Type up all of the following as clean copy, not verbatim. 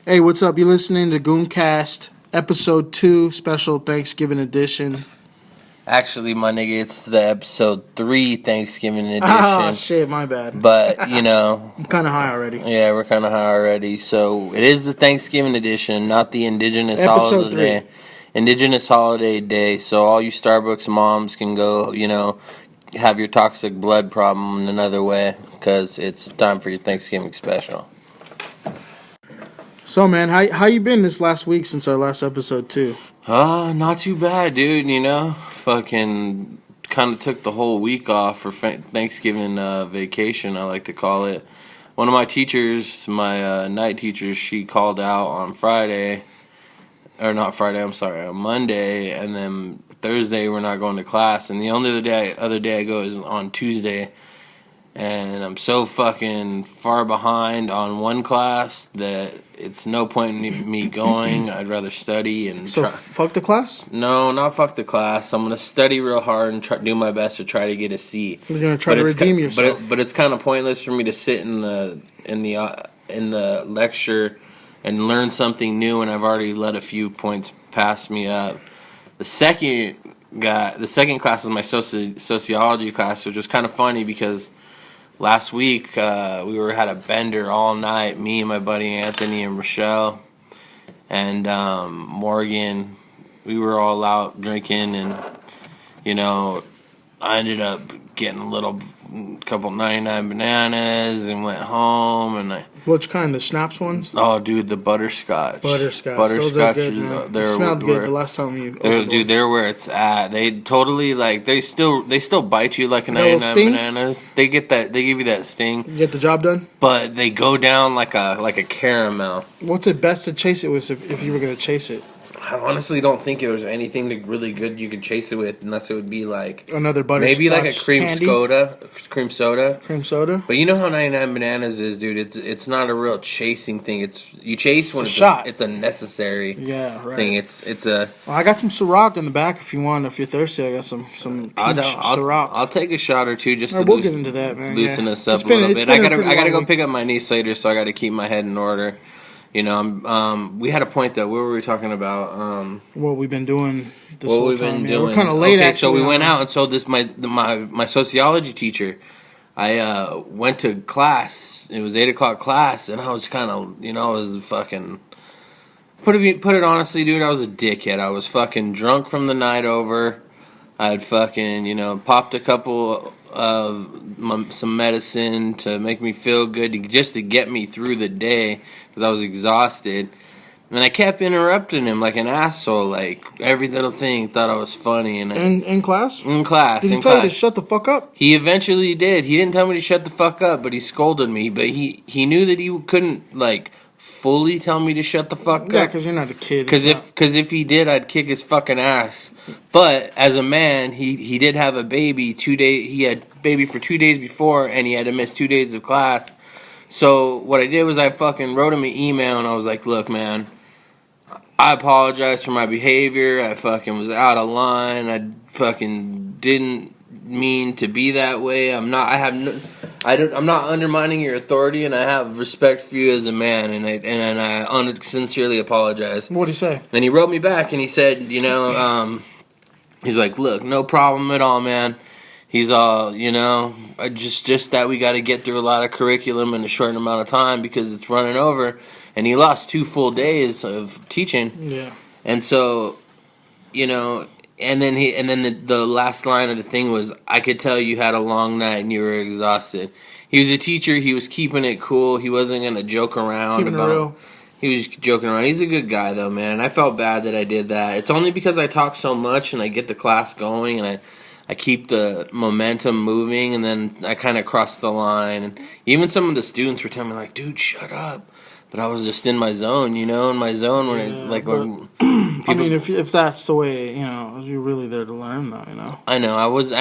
Hey, what's up? You listening to GoonCast, episode 2, special Thanksgiving edition. Actually, my nigga, it's the episode 3 Thanksgiving edition. Ah, shit, my bad. But, I'm kind of high already. yeah, we're kind of high already. So, it is the Thanksgiving edition, not the Indigenous Episode holiday. 3. Indigenous holiday day. So, all you Starbucks moms can go, have your toxic blood problem another way. Because it's time for your Thanksgiving special. So, man, how you been this last week since our last episode, too? Not too bad, dude, Fucking kind of took the whole week off for Thanksgiving vacation, I like to call it. One of my teachers, my night teacher, she called out on Friday, or not Friday, I'm sorry, on Monday, and then Thursday we're not going to class, and the only other day I go is on Tuesday, and I'm so fucking far behind on one class that it's no point in me going. I'd rather study and fuck the class? No, not fuck the class. I'm gonna study real hard and do my best to try to get a C. You're gonna try to redeem yourself. But it's kind of pointless for me to sit in the lecture and learn something new when I've already let a few points pass me up. The second class is my sociology class, which was kind of funny because last week, we had a bender all night, me and my buddy Anthony and Rochelle and Morgan. We were all out drinking, and, I ended up getting a couple 99 bananas and went home. And Which kind? The schnapps ones? Oh, dude, the butterscotch. Those are good, man. They smelled good the last time you opened Dude, they're where it's at. They totally, they still bite you like a 99 bananas. They give you that sting. You get the job done? But they go down like a caramel. What's it best to chase it with if you were going to chase it? I honestly don't think there's anything really good you could chase it with unless it would be like another butterscotch maybe like a cream soda. Cream soda. But you know how 99 bananas is, dude. It's not a real chasing thing. You chase when it's a necessary thing. It's a. Well, I got some Ciroc in the back if you want. If you're thirsty, I got some peach Ciroc. I'll take a shot or two just to we'll get into that, man. Loosen us up a little bit. I gotta go pick up my niece later, so I got to keep my head in order. We had a point though. What were we talking about? What we've been doing this whole time. We're kind of late, actually. So we went out, and so my sociology teacher, I went to class. It was 8:00 class, and I was kind of, I was fucking. Put it honestly, dude. I was a dickhead. I was fucking drunk from the night over. I'd fucking, popped a couple of some medicine to make me feel good, just to get me through the day, because I was exhausted. And I kept interrupting him like an asshole, like every little thing, thought I was funny. And in class? In class. Did he tell you to shut the fuck up? He eventually did. He didn't tell me to shut the fuck up, but he scolded me. But he knew that he couldn't, fully tell me to shut the fuck up. Yeah, because you're not a kid. Because if he did, I'd kick his fucking ass. But as a man, he did have a baby 2 days. He had baby for 2 days before, and he had to miss 2 days of class. So what I did was I fucking wrote him an email, and I was like, look, man, I apologize for my behavior. I fucking was out of line. I fucking didn't mean to be that way. I'm not undermining your authority, and I have respect for you as a man, and I sincerely apologize. What'd he say? And he wrote me back, and he said, he's like, look, no problem at all, man. He's all, just that we got to get through a lot of curriculum in a short amount of time because it's running over. And he lost 2 full days of teaching. Yeah. And so, and then the last line of the thing was, I could tell you had a long night and you were exhausted. He was a teacher. He was keeping it cool. He wasn't going to joke around. Keeping it real. He was joking around. He's a good guy, though, man. I felt bad that I did that. It's only because I talk so much and I get the class going and I keep the momentum moving, and then I kind of cross the line. And even some of the students were telling me, like, dude, shut up. But I was just in my zone, in my zone when when people, if that's the way, you're really there to learn, though, I know, I was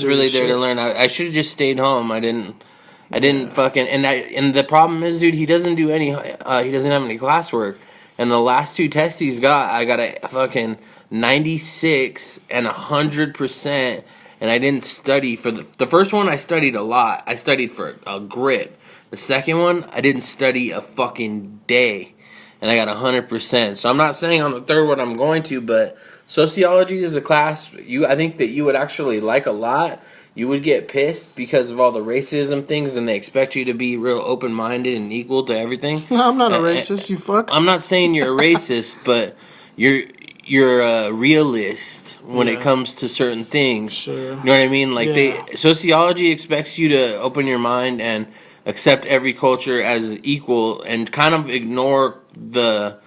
really there to learn. I should have just stayed home. I didn't fucking, and the problem is, dude, he doesn't do he doesn't have any classwork. And the last 2 tests I got a fucking 96 and 100%, and I didn't study for the first one. I studied a lot. I studied for a grip. The second one, I didn't study a fucking day. and I got 100%. So I'm not saying on the third one I'm going to, but sociology is a class I think that you would actually like a lot. You would get pissed because of all the racism things, and they expect you to be real open-minded and equal to everything. No, I'm not a racist, you fuck. I'm not saying you're a racist, but you're a realist when it comes to certain things. Sure. You know what I mean? Like sociology expects you to open your mind and accept every culture as equal and kind of ignore the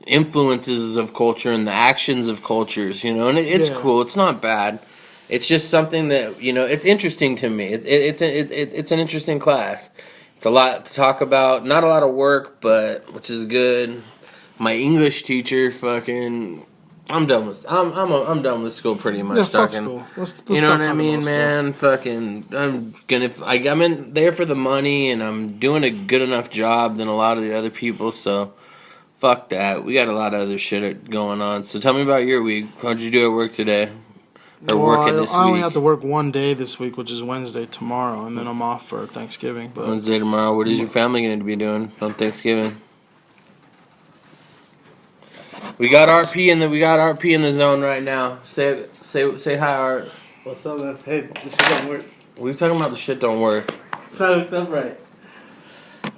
influences of culture and the actions of cultures, and it's cool. It's not bad. It's just something that, it's interesting to me. It's an interesting class. It's a lot to talk about. Not a lot of work, but which is good. My English teacher, fucking, I'm done with. I'm done with school pretty much. Yeah, fuck talking. school. Let's You know stop what I talking mean, about man? Fucking, I'm in there for the money, and I'm doing a good enough job than a lot of the other people. So, fuck that. We got a lot of other shit going on. So tell me about your week. How'd you do at work today? Or working this week? I only have to work one day this week, which is Wednesday tomorrow, and then I'm off for Thanksgiving. But Wednesday tomorrow. What is your family going to be doing on Thanksgiving? We got RP in the zone right now. Say hi, Art. What's up, man? Hey, this shit don't work. What are you talking about? The shit don't work. Not hooked up right.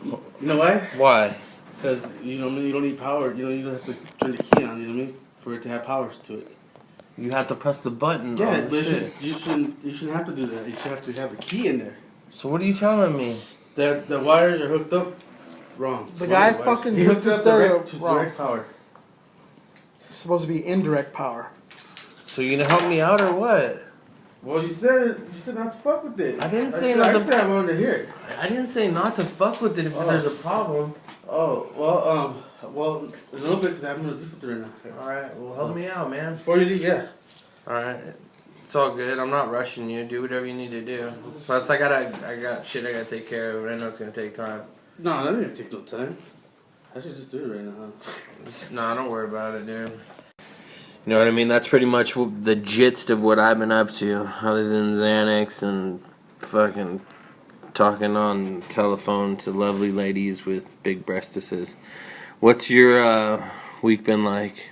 You know why? Why? Because, you don't need power. You don't have to turn the key on, you know what I mean? For it to have powers to it. You have to press the button. Yeah, on the but shit. you shouldn't have to do that. You should have to have a key in there. So what are you telling me? That the wires are hooked up wrong. the guy Wires. fucking He hooked hooked the up stereo to wrong. direct power. It's supposed to be indirect power. So you gonna help me out or what? Well, you said not to fuck with it. I didn't say said, not to. I said I wanted to hear it. I didn't say not to fuck with it if there's a problem. Oh, well, a little bit because I'm going to do something right now. All right, well help me out, man. Before you leave, yeah. All right, it's all good. I'm not rushing you. Do whatever you need to do. Plus, I got shit I gotta take care of, and I know it's gonna take time. No, that didn't take no time. I should just do it right now. Nah, don't worry about it, dude. You know what I mean? That's pretty much the gist of what I've been up to, other than Xanax and fucking talking on telephone to lovely ladies with big breastises. What's your week been like?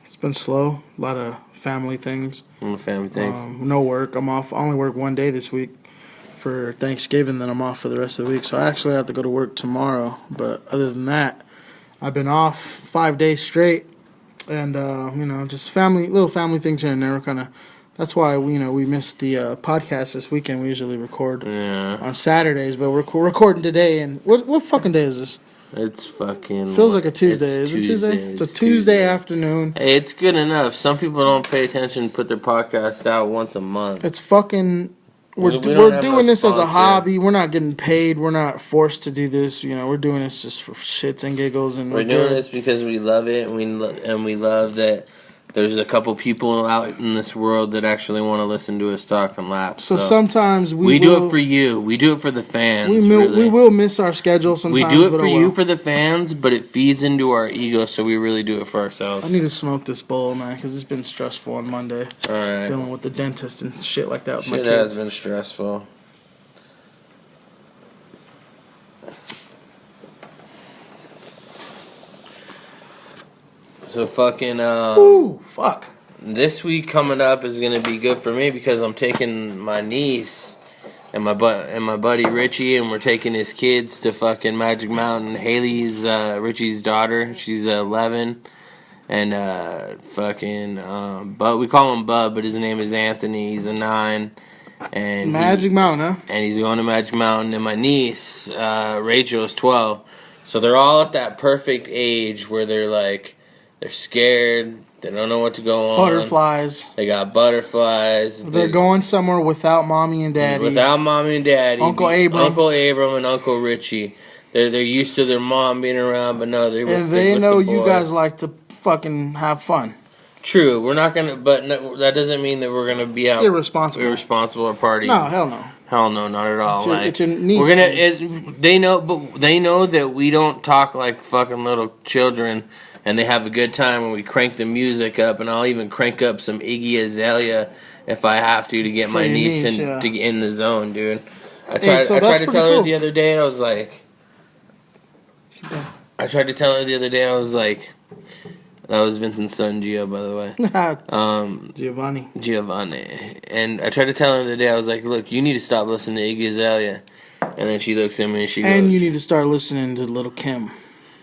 It's been slow. A lot of family things. Family things. No work. I'm off. I only work one day this week for Thanksgiving, then I'm off for the rest of the week. So I actually have to go to work tomorrow. But other than that, I've been off 5 days straight. And, just little family things here and there. That's why we missed the podcast this weekend. We usually record on Saturdays, but we're recording today. And what fucking day is this? It's fucking... Feels like a Tuesday. Is it Tuesday? It's a Tuesday afternoon. Hey, it's good enough. Some people don't pay attention and put their podcast out once a month. It's fucking... We're doing this as a hobby. We're not getting paid. We're not forced to do this. We're doing this just for shits and giggles. And we're doing this because we love it, and we love that there's a couple people out in this world that actually want to listen to us talk and laugh. So sometimes we do it for you. We do it for the fans. We will miss our schedule sometimes. We do it for you, for the fans, but it feeds into our ego, so we really do it for ourselves. I need to smoke this bowl, man, because it's been stressful on Monday. All right. Dealing with the dentist and shit like that with my kids. kids. It has been stressful. So fucking ooh, fuck. This week coming up is gonna be good for me because I'm taking my niece and my buddy Richie, and we're taking his kids to fucking Magic Mountain. Haley's Richie's daughter. She's 11, and but we call him Bub, but his name is Anthony. He's 9, and Magic Mountain, huh? And he's going to Magic Mountain. And my niece Rachel is 12, so they're all at that perfect age where they're scared. They don't know what to go on. Butterflies. They got butterflies. They're going somewhere without mommy and daddy. Without mommy and daddy. Uncle Abram and Uncle Richie. They're used to their mom being around, but no, they know you guys like to fucking have fun. True, we're not gonna, but no, that doesn't mean that we're gonna be out irresponsible or party. No, hell no. Hell no, not at all. It's your niece. We're gonna. They know that we don't talk like fucking little children. And they have a good time when we crank the music up, and I'll even crank up some Iggy Azalea if I have to get my niece to get in the zone, dude. I tried to tell her the other day, I was like, I tried to tell her the other day. I was like, that was Vincent's son, Gio, by the way. Giovanni. And I tried to tell her the other day. I was like, look, you need to stop listening to Iggy Azalea. And then she looks at me and she goes, and you need to start listening to Little Kim.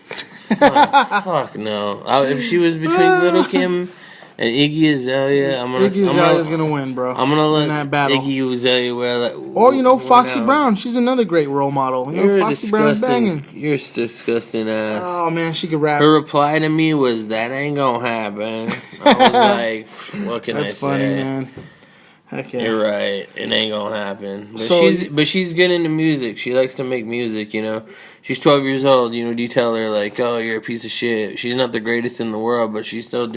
Fuck no. If she was between Little Kim and Iggy Azalea, Iggy Azalea's gonna win, bro. I'm gonna let that battle. Iggy Azalea wear that. Or Foxy Brown. She's another great role model. Foxy Brown's banging. You're a disgusting ass. Oh man, she could rap. Her reply to me was, "That ain't gonna happen." I was like, "What can I say?" That's funny, man. Okay. You're right. It ain't gonna happen. But she's good into music. She likes to make music. She's 12 years old. Do you tell her like, "Oh, you're a piece of shit"? She's not the greatest in the world, but she's still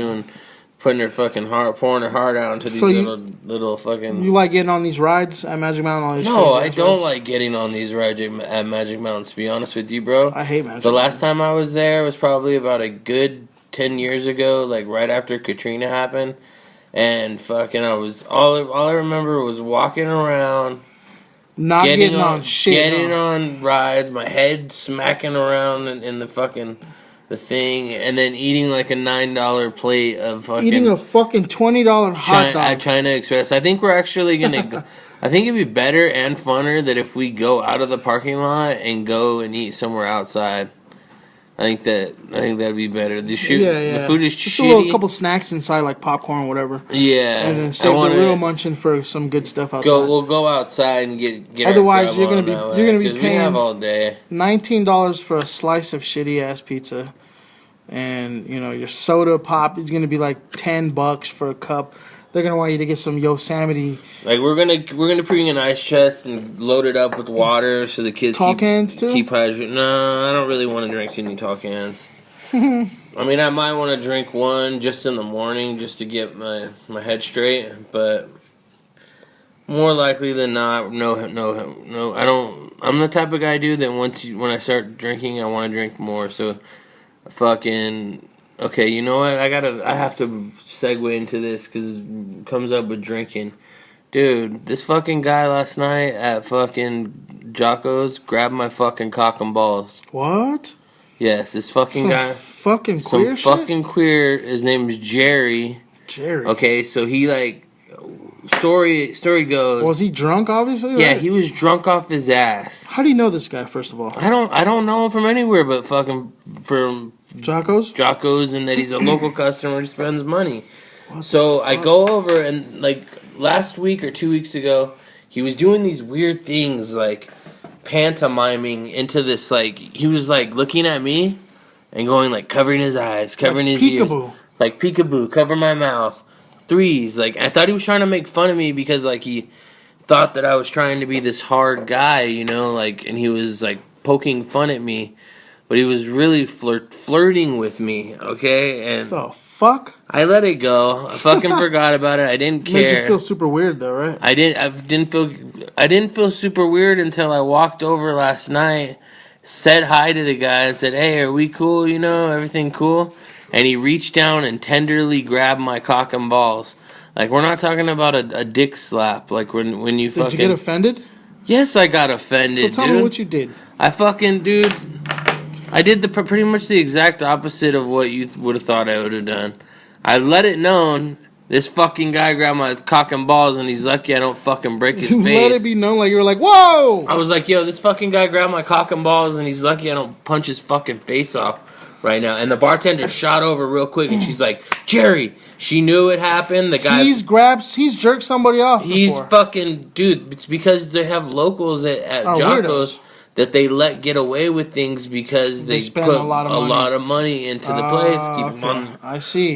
putting her fucking heart, pouring her heart out into these little fucking. You like getting on these rides at Magic Mountain? All these No, I don't like getting on these rides at Magic Mountain. To be honest with you, bro, I hate Magic. The last time I was there was probably about a good 10 years ago, like right after Katrina happened, and fucking I was all I remember was walking around. Not getting on shit. Getting on rides, my head smacking around in the fucking the thing, and then eating like a $9 plate of fucking. Eating a fucking $20 hot dog at China Express. I think we're actually gonna. I think it'd be better and funner that if we go out of the parking lot and go and eat somewhere outside. I think that'd be better. The food is just shitty. A couple snacks inside, like popcorn or whatever. Yeah, and then save the real munching for some good stuff outside. We'll go outside and get. Otherwise, you're gonna be paying we have all day. $19 for a slice of shitty ass pizza, and your soda pop is gonna be like $10 for a cup. They're gonna want you to get some Yosemite. Like we're gonna bring an ice chest and load it up with water so the kids tall cans too. Keep hydrated. No, I don't really want to drink any tall cans. I mean, I might want to drink one just in the morning just to get my head straight, but more likely than not, no. I don't. I'm the type of guy, dude, that when I start drinking, I want to drink more. So, fucking. Okay, you know what? I have to segue into this because it comes up with drinking. Dude, this fucking guy last night at fucking Jocko's grabbed my fucking cock and balls. What? Yes, this fucking guy. Fucking queer shit? Some fucking queer. His name is Jerry. Jerry. Okay, so he story goes. Was he drunk, obviously? Yeah, right? he was drunk off his ass. How do you know this guy, first of all? I don't know him from anywhere but fucking from Jocko's, and that he's a local customer who spends money. So I go over, and like last week or 2 weeks ago, he was doing these weird things like pantomiming into this, like he was like looking at me and going like covering his eyes, covering his ears, like peekaboo, cover my mouth, threes. Like I thought he was trying to make fun of me because like he thought that I was trying to be this hard guy, like, and he was like poking fun at me. But he was really flirting with me, okay? And the fuck? I let it go. I fucking forgot about it. I didn't care. Made you feel super weird though, right? I didn't feel super weird until I walked over last night, said hi to the guy and said, "Hey, are we cool? Everything cool?" And he reached down and tenderly grabbed my cock and balls. Like we're not talking about a dick slap. Like when you fucking. Did you get offended? Yes, I got offended. So tell me what you did. I did pretty much the exact opposite of what you would have thought I would have done. I let it known this fucking guy grabbed my cock and balls, and he's lucky I don't fucking break his face. Let it be known, like you were like, whoa! I was like, yo, this fucking guy grabbed my cock and balls, and he's lucky I don't punch his fucking face off right now. And the bartender shot over real quick, and she's like, Jerry, she knew it happened. The guy he's jerked somebody off. He's fucking dude. It's because they have locals at Jocko's. That they let get away with things because they spend put a lot of money into the place, keep them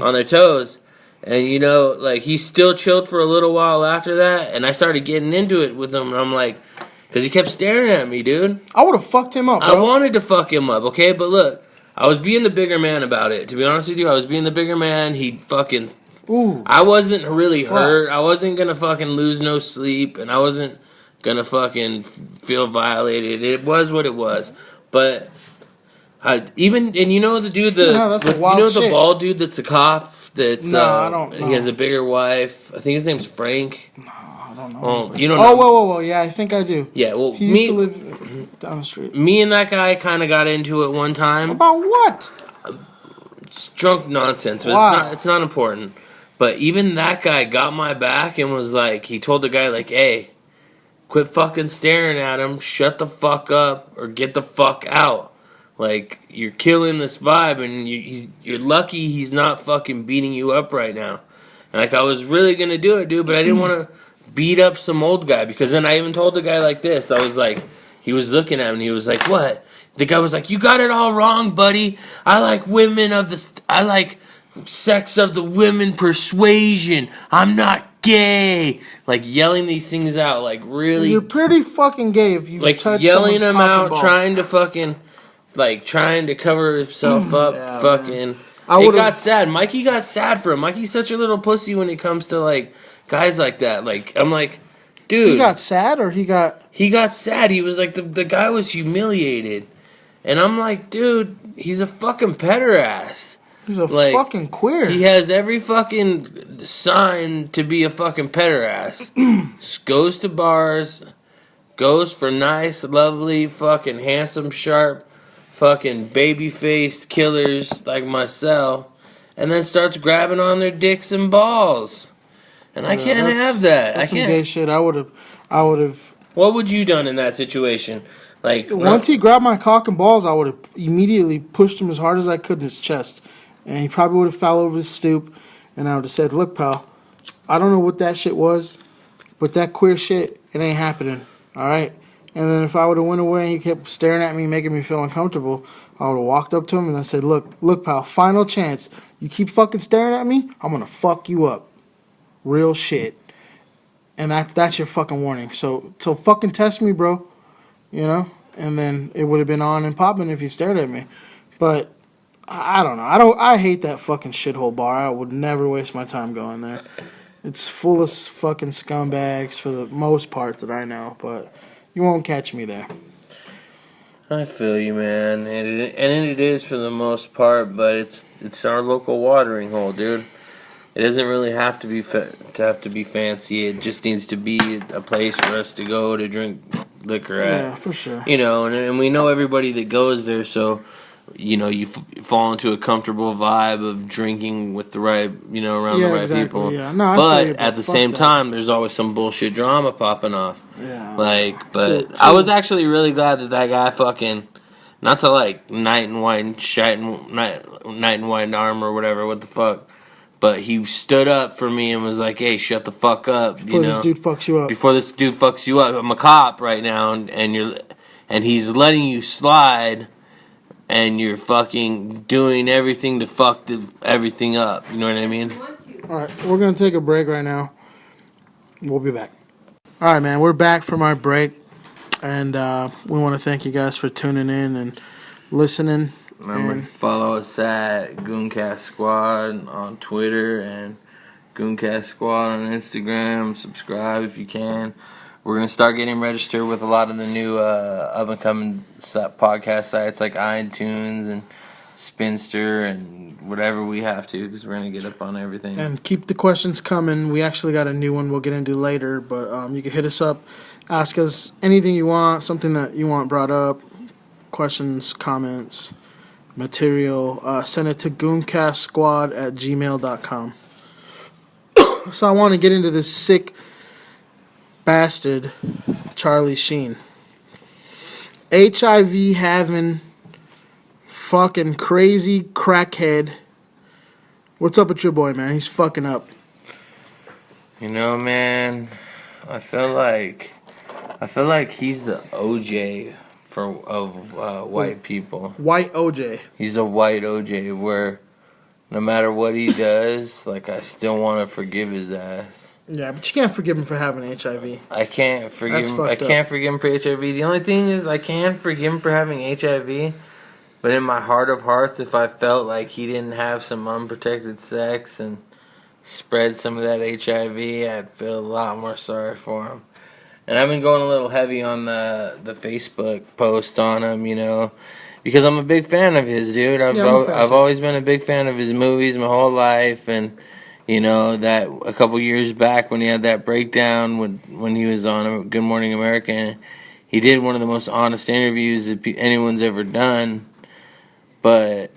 on their toes. And like he still chilled for a little while after that, and I started getting into it with him, and I'm like, because he kept staring at me, dude. I would have fucked him up, bro. I wanted to fuck him up, okay? But look, I was being the bigger man about it. To be honest with you, I was being the bigger man. He fucking... Ooh. I wasn't really hurt. I wasn't going to fucking lose no sleep, and I wasn't gonna fucking feel violated. It was what it was. But the dude, the bald dude that's a cop. That's I don't know. He has a bigger wife. I think his name's Frank. No, I don't know. Well, you don't Oh, know. whoa. Yeah, I think I do. Yeah, well, He used to live down the street. Me and that guy kind of got into it one time. About what? It's drunk nonsense, but Wow. it's not important. But even that guy got my back and was like, he told the guy like, hey, quit fucking staring at him, shut the fuck up, or get the fuck out. Like, you're killing this vibe, and you're lucky he's not fucking beating you up right now. And like, I was really gonna do it, dude, but I didn't want to beat up some old guy, because then I even told the guy like this. I was like, he was looking at me, and he was like, what? The guy was like, you got it all wrong, buddy. I like I like sex of the women persuasion. I'm not gay. Like, yelling these things out, like, really. You're pretty fucking gay if you Like, touch yelling someone's them cock and out, balls. trying to fucking, like, trying to cover himself up, Yeah, fucking. It got sad. Mikey got sad for him. Mikey's such a little pussy when it comes to, like, guys like that. Like, I'm like, dude. He got sad or he got... He got sad. He was like, the guy was humiliated. And I'm like, dude, he's a fucking pederast. He's a Like, fucking queer. He has every fucking sign to be a fucking pederast. Just goes to bars, goes for nice, lovely, fucking handsome, sharp, fucking baby-faced killers like myself, and then starts grabbing on their dicks and balls. And I can't have that. That's I can't. some gay shit. I would have... What would you done in that situation? Like, Once he grabbed my cock and balls, I would have immediately pushed him as hard as I could in his chest. And he probably would have fell over his stoop. And I would have said, look, pal, I don't know what that shit was, but that queer shit, it ain't happening. All right? And then if I would have went away and he kept staring at me, making me feel uncomfortable, I would have walked up to him and I said, look, pal, final chance. You keep fucking staring at me, I'm going to fuck you up. Real shit. And that's your fucking warning. So fucking test me, bro. You know? And then it would have been on and popping if you stared at me. But I don't know. I hate that fucking shithole bar. I would never waste my time going there. It's full of fucking scumbags for the most part that I know, but you won't catch me there. I feel you, man, and it is for the most part, but it's our local watering hole, dude. It doesn't really have to be fancy. It just needs to be a place for us to go to drink liquor at. Yeah, for sure. You know, and we know everybody that goes there, so you know you fall into a comfortable vibe of drinking with the right, you know, around the right people. Yeah. No, but at the same time, there's always some bullshit drama popping off. Yeah. But True. I was actually really glad that guy fucking, not to like knight and white arm or whatever, what the fuck. But he stood up for me and was like, "Hey, shut the fuck up!" Before this dude fucks you up. Before this dude fucks you up, I'm a cop right now, and he's letting you slide, and you're fucking doing everything to fuck everything up. You know what I mean? All right, we're gonna take a break right now. We'll be back. All right, man, we're back from our break, and we want to thank you guys for tuning in and listening. Remember to follow us at GoonCastSquad on Twitter and GoonCastSquad on Instagram. Subscribe if you can. We're going to start getting registered with a lot of the new up-and-coming podcast sites like iTunes and Spinster and whatever we have to, because we're going to get up on everything. And keep the questions coming. We actually got a new one we'll get into later, but you can hit us up, ask us anything you want, something that you want brought up, questions, comments, material. Send it to GoonCastSquad@gmail.com. So I want to get into this sick bastard, Charlie Sheen. HIV having fucking crazy crackhead. What's up with your boy, man? He's fucking up. You know, man, I feel like he's the OJ of white people. White OJ. He's a white OJ where no matter what he does, like, I still want to forgive his ass. Yeah, but you can't forgive him for having HIV. I can't forgive him. That's fucked up. Can't forgive him for HIV. The only thing is I can forgive him for having HIV, but in my heart of hearts, if I felt like he didn't have some unprotected sex and spread some of that HIV, I'd feel a lot more sorry for him. And I've been going a little heavy on the Facebook post on him, you know, because I'm a big fan of his, dude. I've always been a big fan of his movies my whole life, and You know, that a couple years back when he had that breakdown when he was on Good Morning America, he did one of the most honest interviews that anyone's ever done. But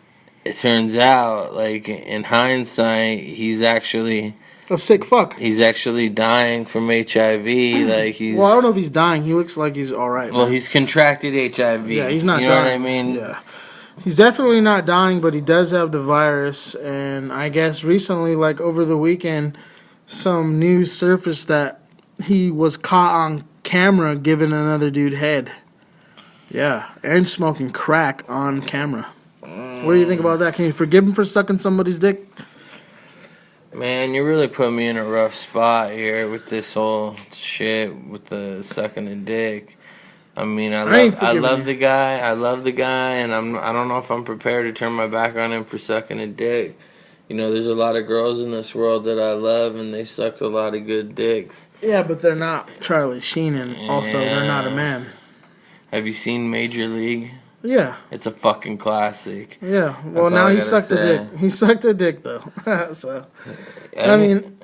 it turns out, like, in hindsight, he's actually A sick fuck. he's actually dying from HIV. Like, he's Well, I don't know if he's dying. He looks like he's all right. well, man. he's contracted HIV. Yeah, he's not You know dying. what I mean? Yeah. He's definitely not dying, but he does have the virus. And I guess recently, like over the weekend, some news surfaced that he was caught on camera giving another dude head. Yeah, and smoking crack on camera. What do you think about that? Can you forgive him for sucking somebody's dick? Man, you really put me in a rough spot here with this whole shit with the sucking a dick. I mean, I love the guy, and I don't know if I'm prepared to turn my back on him for sucking a dick. You know, there's a lot of girls in this world that I love, and they sucked a lot of good dicks. Yeah, but they're not Charlie Sheen, and also they're not a man. Have you seen Major League? Yeah. It's a fucking classic. Yeah. Well, That's now all I he gotta sucked a say. dick. He sucked a dick, though. So, I mean,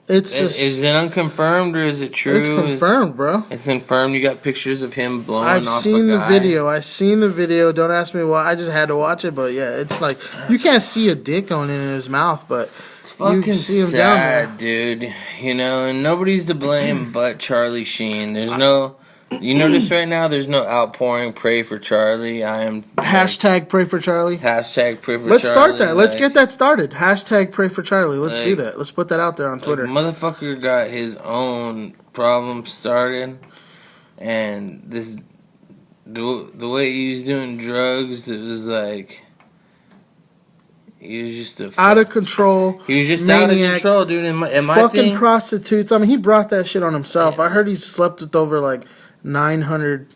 it's just... Is it unconfirmed or is it true? It's confirmed, bro. It's confirmed. You got pictures of him blowing I've off seen a the guy. video. I've seen the video. Don't ask me why. I just had to watch it. But yeah, it's like you can't see a dick going in his mouth, but It's fucking you can see him sad, down there. dude. You know, and nobody's to blame but Charlie Sheen. There's no... You notice right now there's no outpouring pray for Charlie. I am... Hashtag pray for Charlie. Hashtag pray for Let's Charlie. start that. Let's get that started. Hashtag pray for Charlie. Let's do Like- that. Let's put that out there on Twitter. Motherfucker got his own problem started, and this the way he was doing drugs, it was like he was just a Out of control. he was just out of maniac, control, dude. And my Fucking thing, prostitutes. I mean, he brought that shit on himself. I heard he's slept with over like 900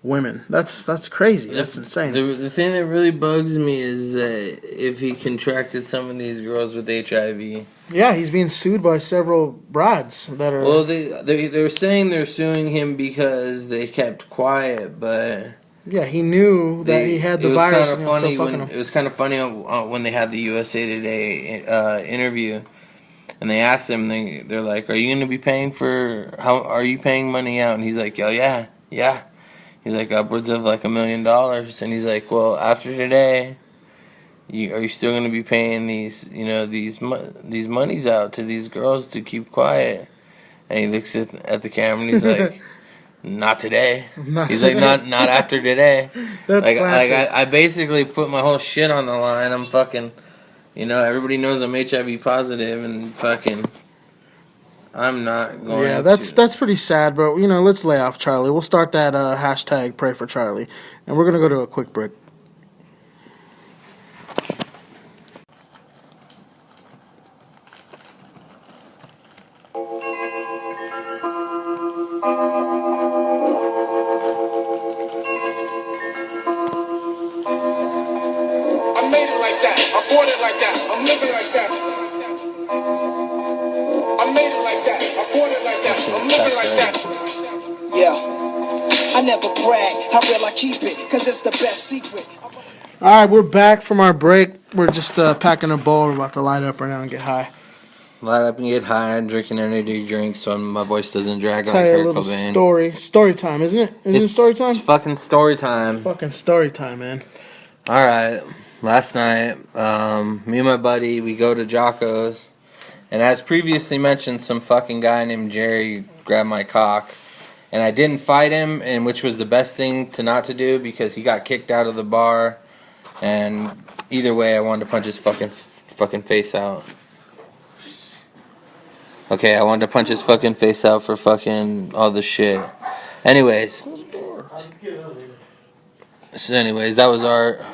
women. That's crazy. That's insane. The thing that really bugs me is that if he contracted some of these girls with HIV. Yeah, he's being sued by several brides that are. Well, they're saying they're suing him because they kept quiet, but. Yeah, he knew that he had the virus and he was still fucking him. It was kind of funny when they had the USA Today interview, and they asked him, they're like, "Are you going to be paying for? How are you paying money out?" And he's like, "Oh yeah." He's like upwards of like $1 million, and he's like, "Well, after today, are you still going to be paying these these monies out to these girls to keep quiet?" And he looks at the camera and he's like. Not today. He's today. like, not after today. That's classic. I basically put my whole shit on the line. I'm fucking, everybody knows I'm HIV positive, and fucking, I'm not going. Yeah, that's pretty sad, but let's lay off Charlie. We'll start that hashtag pray for Charlie, and we're gonna go to a quick break. I made it like that. I bought it like that. I'm living like that. I made it like that. I bought it like that. I'm living like that. Yeah. I never brag. How real I keep it, cause it's the best secret. All right, we're back from our break. We're just packing a bowl. We're about to light up right now and get high. Light up and get high. I'm drinking energy drinks so my voice doesn't drag Tell like you a Kurt little Cobain. story time, isn't it? Isn't it story time? It's fucking story time. Fucking story time, man. All right. Last night, me and my buddy, we go to Jocko's, and as previously mentioned, some fucking guy named Jerry grabbed my cock, and I didn't fight him, and which was the best thing not to do because he got kicked out of the bar, and either way, I wanted to punch his fucking face out. Okay, I wanted to punch his fucking face out for fucking all this shit. Anyways, that was our.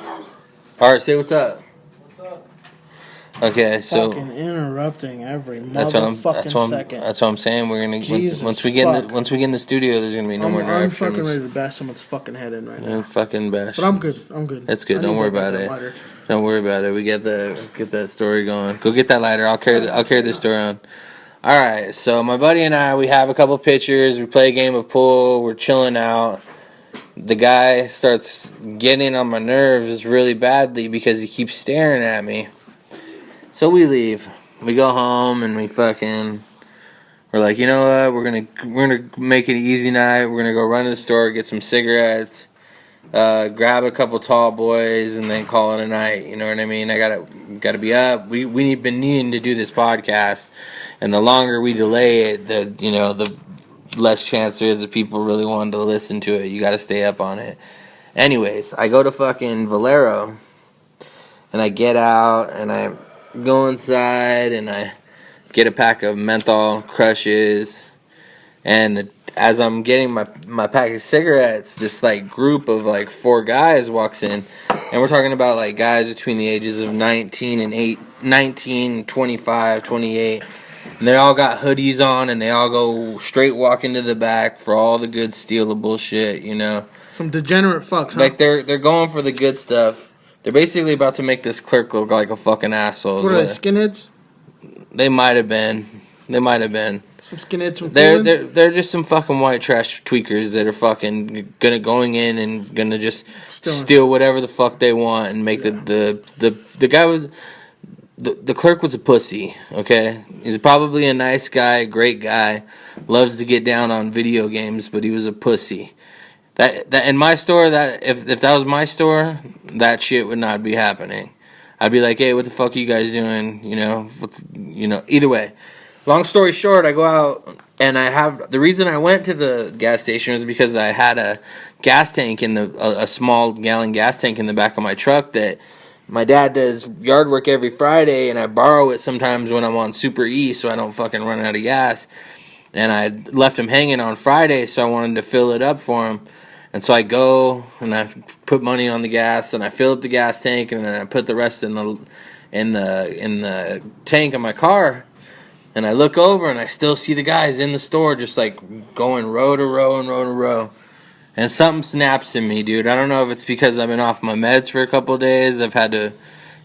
Alright, say what's up. Okay, so Fucking interrupting every that's motherfucking second. That's what I'm saying. We're gonna Jesus once we get fuck. once we get in the studio, there's gonna be no more I'm fucking interruptions. ready to bash someone's fucking head in right now. And fucking bash. But I'm good. I'm good. That's good. I Don't need worry to get about that it. lighter. Don't worry about it. We get that story going. Go get that lighter. I'll carry this story on. All right. So my buddy and I, we have a couple pictures. We play a game of pool. We're chilling out. The guy starts getting on my nerves really badly because he keeps staring at me. So we leave. we go home and we're like, you know what? We're gonna make it an easy night. We're gonna go run to the store, get some cigarettes, grab a couple tall boys, and then call it a night. You know what I mean? I gotta be up. We've been needing to do this podcast, and the longer we delay it, the less chance there is that people really wanted to listen to it. You got to stay up on it. Anyways, I go to fucking Valero, and I get out, and I go inside, and I get a pack of menthol crushes, and as I'm getting my pack of cigarettes, this like group of like 4 guys walks in, and we're talking about like guys between the ages of 19, 25, 28, and they all got hoodies on, and they all go straight walk into the back for all the good stealable shit, you know. Some degenerate fucks, huh? Like they're going for the good stuff. They're basically about to make this clerk look like a fucking asshole. What are they, skinheads? They might have been. Some skinheads from They're just some fucking white trash tweakers that are fucking going in and gonna just steal whatever the fuck they want and make the guy was the clerk was a pussy. Okay, he's probably a nice guy, great guy, loves to get down on video games, but he was a pussy. That in my store, that if that was my store, that shit would not be happening. I'd be like, hey, what the fuck are you guys doing? You know, either way. Long story short, I go out and the reason I went to the gas station was because I had a gas tank a small gallon gas tank in the back of my truck that my dad does yard work every Friday, and I borrow it sometimes when I'm on Super E so I don't fucking run out of gas. And I left him hanging on Friday, so I wanted to fill it up for him. And so I go and I put money on the gas and I fill up the gas tank, and then I put the rest in the tank of my car. And I look over and I still see the guys in the store just like going row to row and row to row. And something snaps in me, dude. I don't know if it's because I've been off my meds for a couple of days. I've had to,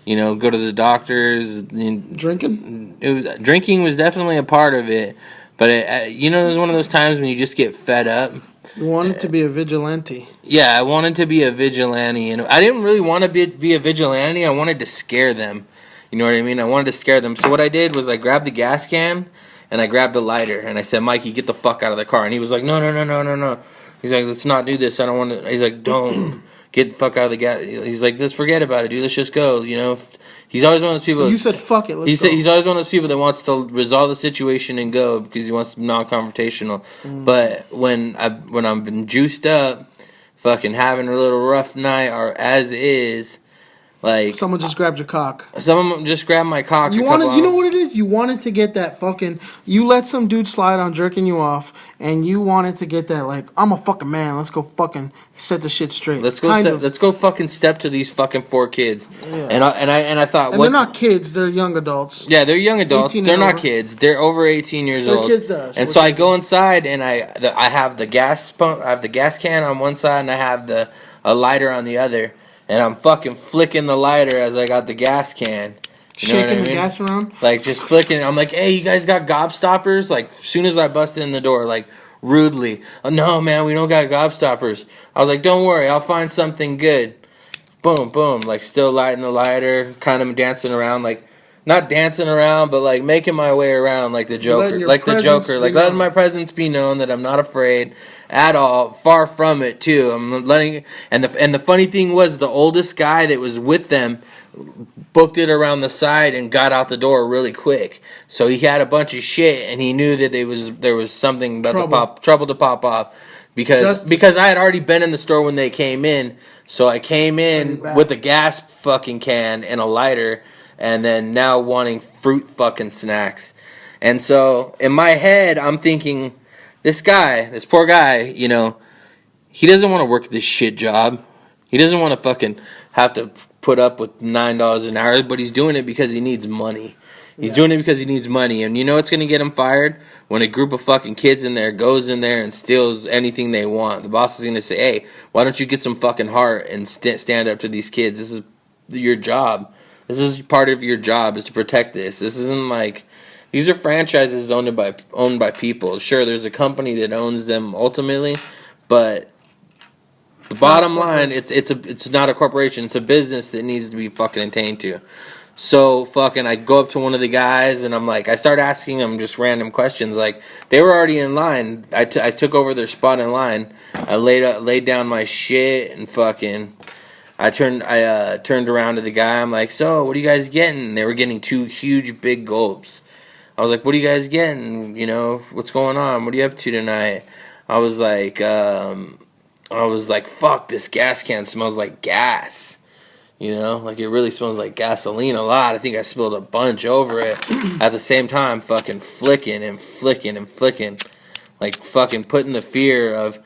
go to the doctors. Drinking? Drinking was definitely a part of it. But, it was one of those times when you just get fed up. You wanted to be a vigilante. Yeah, I wanted to be a vigilante. And I didn't really want to be a vigilante. I wanted to scare them. You know what I mean? I wanted to scare them. So what I did was I grabbed the gas can and I grabbed a lighter. And I said, Mikey, get the fuck out of the car. And he was like, no. He's like, let's not do this. I don't want to. He's like, don't get the fuck out of the gas. He's like, let's forget about it, dude. Let's just go. He's always one of those people. So you said, fuck it. Let's go. He's always one of those people that wants to resolve the situation and go because he wants to be non-confrontational. But when I've been juiced up, fucking having a little rough night or as is, like someone just grabbed your cock. Someone just grabbed my cock. You know what it is? You wanted to get that fucking. You let some dude slide on jerking you off, and you wanted to get that like, I'm a fucking man. Let's go fucking set the shit straight. Let's go fucking step to these fucking 4 kids. Yeah. And I thought, and they're not kids. They're young adults. Yeah, they're young adults. They're not kids. They're over 18 years old. They're kids to us. And so I go inside and I have the gas pump. I have the gas can on one side and I have a lighter on the other. And I'm fucking flicking the lighter as I got the gas can. Shaking the gas around? Like, just flicking. I'm like, hey, you guys got gobstoppers? Like, as soon as I busted in the door, like, rudely. Oh, no, man, we don't got gobstoppers. I was like, don't worry, I'll find something good. Boom, boom. Like, still lighting the lighter, kind of dancing around. Like, not dancing around, but, like, making my way around like the Joker. Like, letting my presence be known that I'm not afraid at all. Far from it, too. I'm letting, and the funny thing was, the oldest guy that was with them booked it around the side and got out the door really quick. So he had a bunch of shit, and he knew that there was something about trouble to pop off because I had already been in the store when they came in. So I came in with a gas fucking can and a lighter, and then now wanting fruit fucking snacks. And so in my head, I'm thinking, this poor guy, he doesn't want to work this shit job. He doesn't want to fucking have to put up with $9 an hour, but he's doing it because he needs money. He's doing it because he needs money. And you know what's going to get him fired? When a group of fucking kids in there goes in there and steals anything they want. The boss is going to say, hey, why don't you get some fucking heart and stand up to these kids? This is your job. This is part of your job, is to protect this. This isn't like, these are franchises owned by people. Sure, there's a company that owns them ultimately, but the bottom line, it's not a corporation. It's a business that needs to be fucking attained to. So fucking, I go up to one of the guys and I'm like, I start asking them just random questions. Like they were already in line. I took over their spot in line. I laid down my shit and fucking. I turned around to the guy. I'm like, so what are you guys getting? They were getting 2 huge big gulps. I was like, what are you guys getting? You know, what's going on? What are you up to tonight? I was like, fuck, this gas can smells like gas. You know, like it really smells like gasoline a lot. I think I spilled a bunch over it. At the same time, fucking flicking and flicking and flicking. Like fucking putting the fear of,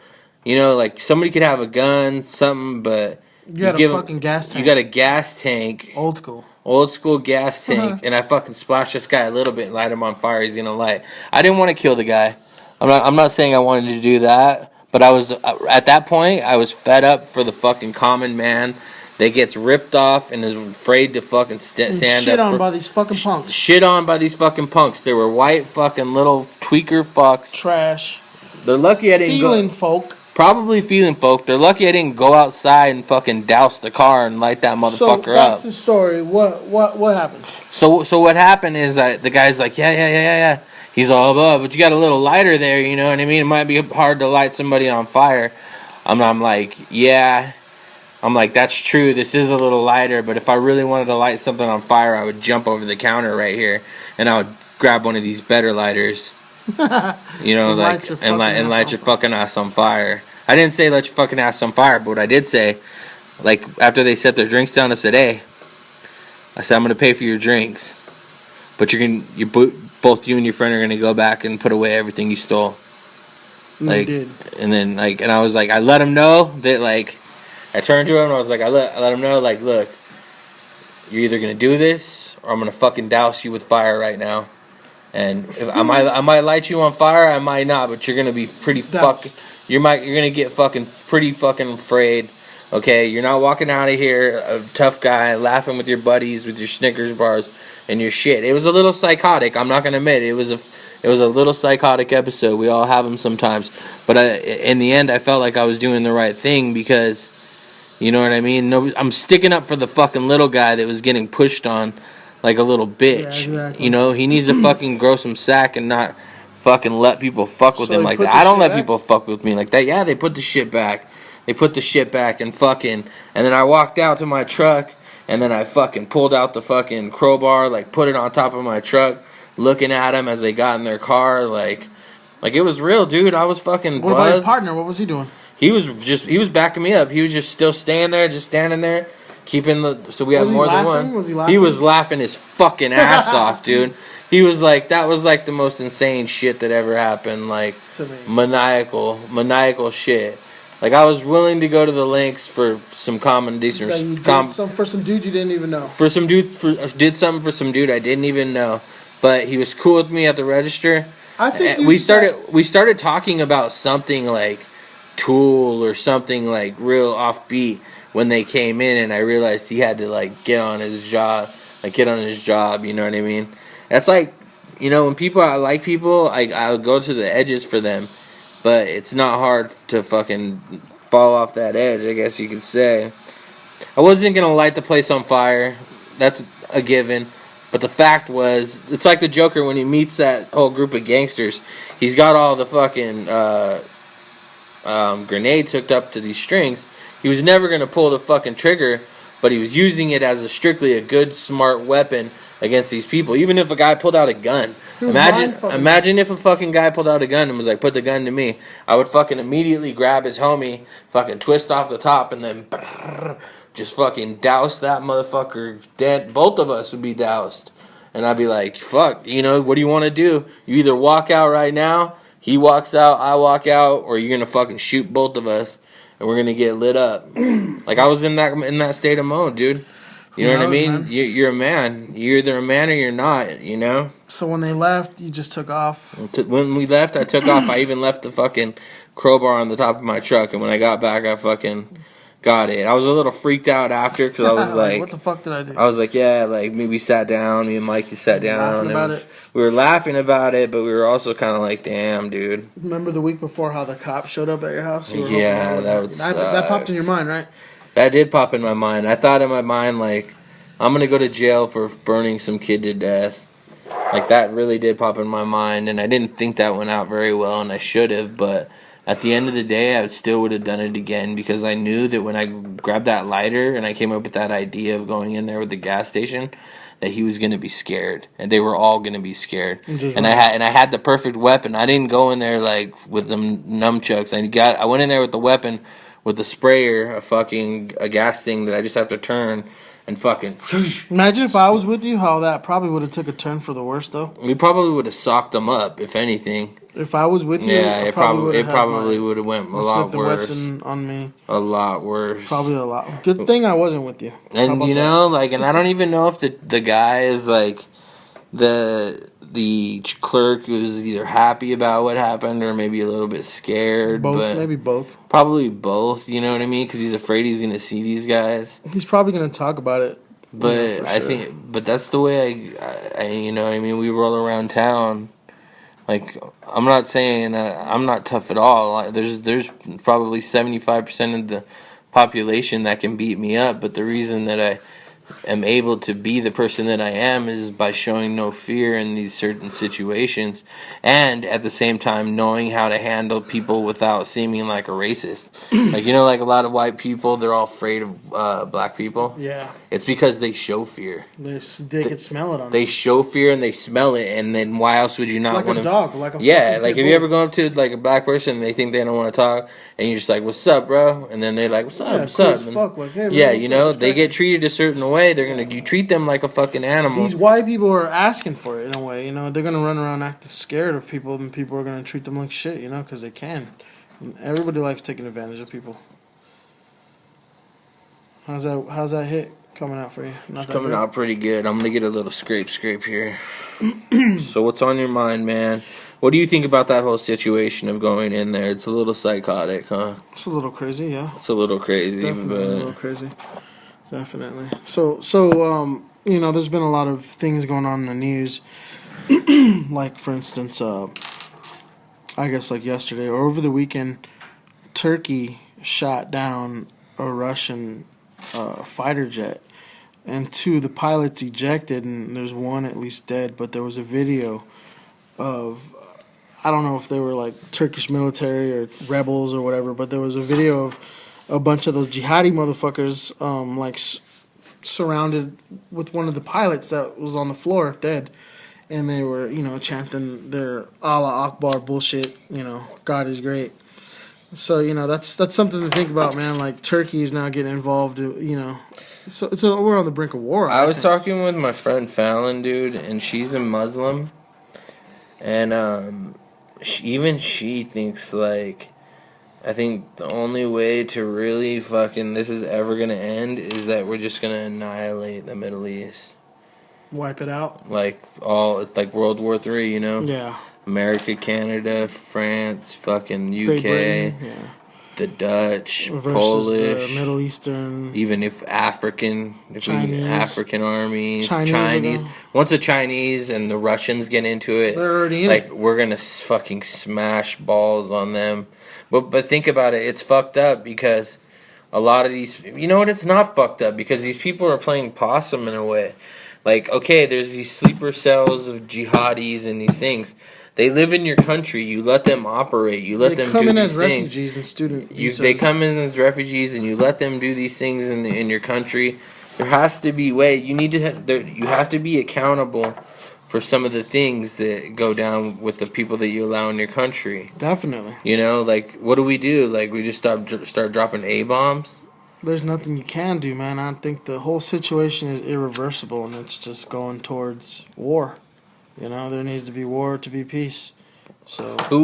you know, like somebody could have a gun, something, but You got a fucking gas tank. You got a gas tank. Old school. Old school gas tank. And I fucking splashed this guy a little bit and light him on fire. He's gonna light. I didn't want to kill the guy. I'm not saying I wanted to do that. But I was, at that point, I was fed up for the fucking common man that gets ripped off and is afraid to fucking stand up. Shit on by these fucking punks. Shit on by these fucking punks. They were white fucking little tweaker fucks. Trash. They're lucky I didn't Feeling folk. Probably feeling folk. They're lucky I didn't go outside and fucking douse the car and light that motherfucker up. So, that's the story. What happened? So what happened is the guy's like, yeah. He's all, but you got a little lighter there, you know what I mean? It might be hard to light somebody on fire. I'm like, yeah. I'm like, that's true. This is a little lighter, but if I really wanted to light something on fire, I would jump over the counter right here, and I would grab one of these better lighters, you know, light your fucking ass on fire. I didn't say let your fucking ass on fire, but what I did say, like after they set their drinks down, I said, hey, I'm gonna pay for your drinks, but both you and your friend are gonna go back and put away everything you stole. Like, and then and I was like, I let him know that I turned to him and I was like, I let him know, like, look, you're either gonna do this or I'm gonna fucking douse you with fire right now. And if I might light you on fire, I might not, but you're gonna be pretty fucking. You're gonna get fucking pretty fucking afraid. Okay, you're not walking out of here a tough guy laughing with your buddies with your Snickers bars and your shit. It was a little psychotic. I'm not gonna admit it was a little psychotic episode. We all have them sometimes, but in the end, I felt like I was doing the right thing because. You know what I mean? No, I'm sticking up for the fucking little guy that was getting pushed on like a little bitch. Yeah, exactly. You know, he needs to fucking grow some sack and not fucking let people fuck with him like that. I don't let people fuck with me like that. Yeah, they put the shit back. They put the shit back and fucking... And then I walked out to my truck and then I fucking pulled out the fucking crowbar, like put it on top of my truck, looking at them as they got in their car, like it was real, dude. I was fucking buzzed. What about your partner? What was he doing? He was backing me up. He was just still staying there, just standing there, keeping so we had more than one. Was he laughing? He was laughing his fucking ass off, dude. He was like, that was like the most insane shit that ever happened, like maniacal shit. Like I was willing to go to the lengths for some comedy, for some dude you didn't even know. Did something for some dude I didn't even know, but he was cool with me at the register. I think we started talking about something like Tool or something like real offbeat when they came in, and I realized he had to get on his job, you know what I mean? That's like, you know, when I like people, I'll go to the edges for them, but it's not hard to fucking fall off that edge, I guess you could say. I wasn't gonna light the place on fire, that's a given, but the fact was, it's like the Joker when he meets that whole group of gangsters. He's got all the fucking grenades hooked up to these strings. He was never going to pull the fucking trigger, but he was using it as strictly a good, smart weapon against these people. Even if a guy pulled out a gun. Imagine if a fucking guy pulled out a gun and was like, put the gun to me. I would fucking immediately grab his homie, fucking twist off the top, and then just fucking douse that motherfucker dead. Both of us would be doused. And I'd be like, fuck, you know, what do you want to do? You either walk out right now, he walks out, I walk out, or you're gonna fucking shoot both of us, and we're gonna get lit up. Like I was in that state of mode, dude. You know what I mean? You're a man. You're either a man or you're not. You know. So when they left, you just took off. When we left, I took off. I even left the fucking crowbar on the top of my truck, and when I got back, I fucking got it. I was a little freaked out after because I was like, what the fuck did I do? I was like, yeah, like maybe sat down. Me and Mikey sat down. Laughing about it. We were laughing about it, but we were also kind of like, damn, dude. Remember the week before how the cops showed up at your house? Yeah, that popped in your mind, right? That did pop in my mind. I thought in my mind, like, I'm gonna go to jail for burning some kid to death. Like, that really did pop in my mind, and I didn't think that went out very well, and I should have, but at the end of the day, I still would have done it again, because I knew that when I grabbed that lighter and I came up with that idea of going in there with the gas station, that he was gonna be scared, and they were all gonna be scared. And I had the perfect weapon. I didn't go in there like with them nunchucks. I went in there with the weapon, with the sprayer, a gas thing that I just have to turn and fucking. Imagine if I was with you, how that probably would have took a turn for the worse, though. We probably would have socked them up, if anything. If I was with you, Yeah, it probably would have went a lot worse. Wesson on me. A lot worse. Probably a lot. Good thing I wasn't with you. And you know, like, and I don't even know if the guy is like the clerk who's either happy about what happened or maybe a little bit scared. Both, maybe both. Probably both. You know what I mean? Because he's afraid he's gonna see these guys. He's probably gonna talk about it. But I think, but that's the way I you know, I mean, we roll around town. Like, I'm not saying I'm not tough at all. There's probably 75% of the population that can beat me up, but the reason that I am able to be the person that I am is by showing no fear in these certain situations, and at the same time knowing how to handle people without seeming like a racist. Like, you know, like a lot of white people, they're all afraid of black people. Yeah. It's because they show fear. They can smell it on They them. show fear and they smell it, and then why else would you not Like want a to? dog, like a Yeah, fucking like pit if you bull. ever go up to like a black person and they think they don't want to talk, and you're just like, "What's up, bro?" And then they're like, "What's up? Yeah, What's cool up?" as And- fuck, like, hey, man, yeah, what's you up? know, What's they cracking? get treated a certain way. You treat them like a fucking animal. These white people are asking for it in a way, you know. They're gonna run around acting scared of people, and people are gonna treat them like shit, you know, because they can. And everybody likes taking advantage of people. How's that hit coming out for you? Not It's that coming good? out pretty good. I'm gonna get a little scrape here. So what's on your mind, man? What do you think about that whole situation of going in there? It's a little psychotic, huh? It's a little crazy, yeah. It's a little crazy, Definitely a little but crazy. Definitely. So you know, there's been a lot of things going on in the news. Like, for instance, I guess like yesterday or over the weekend, Turkey shot down a Russian fighter jet, and two of the pilots ejected, and there's one at least dead. But there was a video of, I don't know if they were like Turkish military or rebels or whatever, but there was a video of a bunch of those jihadi motherfuckers surrounded with one of the pilots that was on the floor dead, and they were, you know, chanting their Allah Akbar bullshit, you know, God is great. So, you know, that's something to think about, man. Like, Turkey is now getting involved, you know. So we're on the brink of war. I was think. talking with my friend Fallon, dude, and she's a Muslim, and even she thinks, like, I think the only way to really fucking this is ever gonna end is that we're just gonna annihilate the Middle East, Wipe it out. like World War III, you know? Yeah. America, Canada, France, fucking Great UK, Britain, yeah. the Dutch, Versus Polish, the Middle Eastern. even if African Chinese. armies, Chinese Chinese. are gonna- Once the Chinese and the Russians get into it, They're already in like it. we're gonna fucking smash balls on them. But think about it, it's fucked up because a lot of these, you know what? It's not fucked up because these people are playing possum in a way. Like, okay, there's these sleeper cells of jihadis and these things. They live in your country. You let them operate. You let They them come do in these as things. refugees and student visas. They come in as refugees, and you let them do these things in your country. There has to be way. You need to. You have to be accountable for some of the things that go down with the people that you allow in your country. Definitely. You know, like, what do? Like, we just start dropping A bombs. There's nothing you can do, man. I think the whole situation is irreversible, and it's just going towards war. You know, there needs to be war to be peace. So Who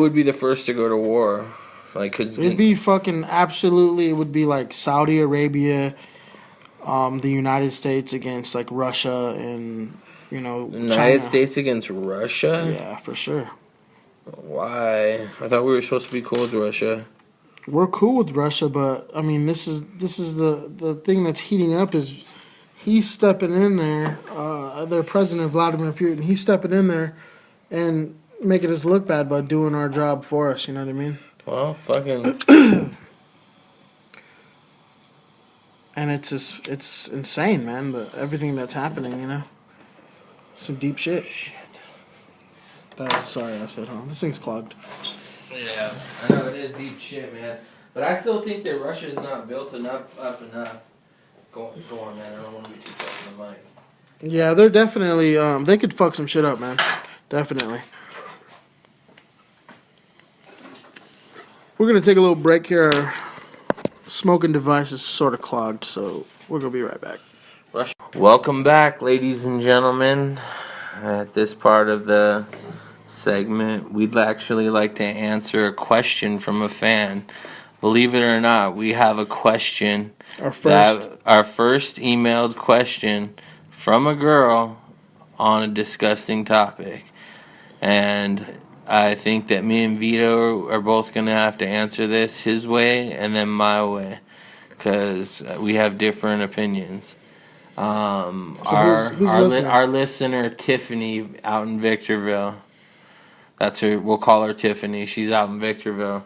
would be the first to go to war? Like, cause it'd be fucking absolutely. It would be like Saudi Arabia, the United States against like Russia and, you know, United China. States against Russia. Yeah, for sure. Why? I thought we were supposed to be cool with Russia. We're cool with Russia, but I mean, this is the thing that's heating up is he's stepping in there. Their president Vladimir Putin, he's stepping in there and making us look bad by doing our job for us. You know what I mean? Well, fucking. And it's insane, man. Everything that's happening, you know, some deep shit. Sorry, I said, huh? This thing's clogged. Yeah, I know it is deep shit, man. But I still think that Russia's not built up enough. Go on, man. I don't want to be too close to the mic. Yeah, they're definitely, they could fuck some shit up, man. Definitely. We're going to take a little break here. Our smoking device is sort of clogged, so we're going to be right back. Welcome back, ladies and gentlemen. At this part of the segment, we'd actually like to answer a question from a fan. Believe it or not, we have a question. Our first emailed question from a girl on a disgusting topic. And I think that me and Vito are both going to have to answer this his way and then my way. Because we have different opinions. Our listener, Tiffany, out in Victorville. That's her. We'll call her Tiffany. She's out in Victorville.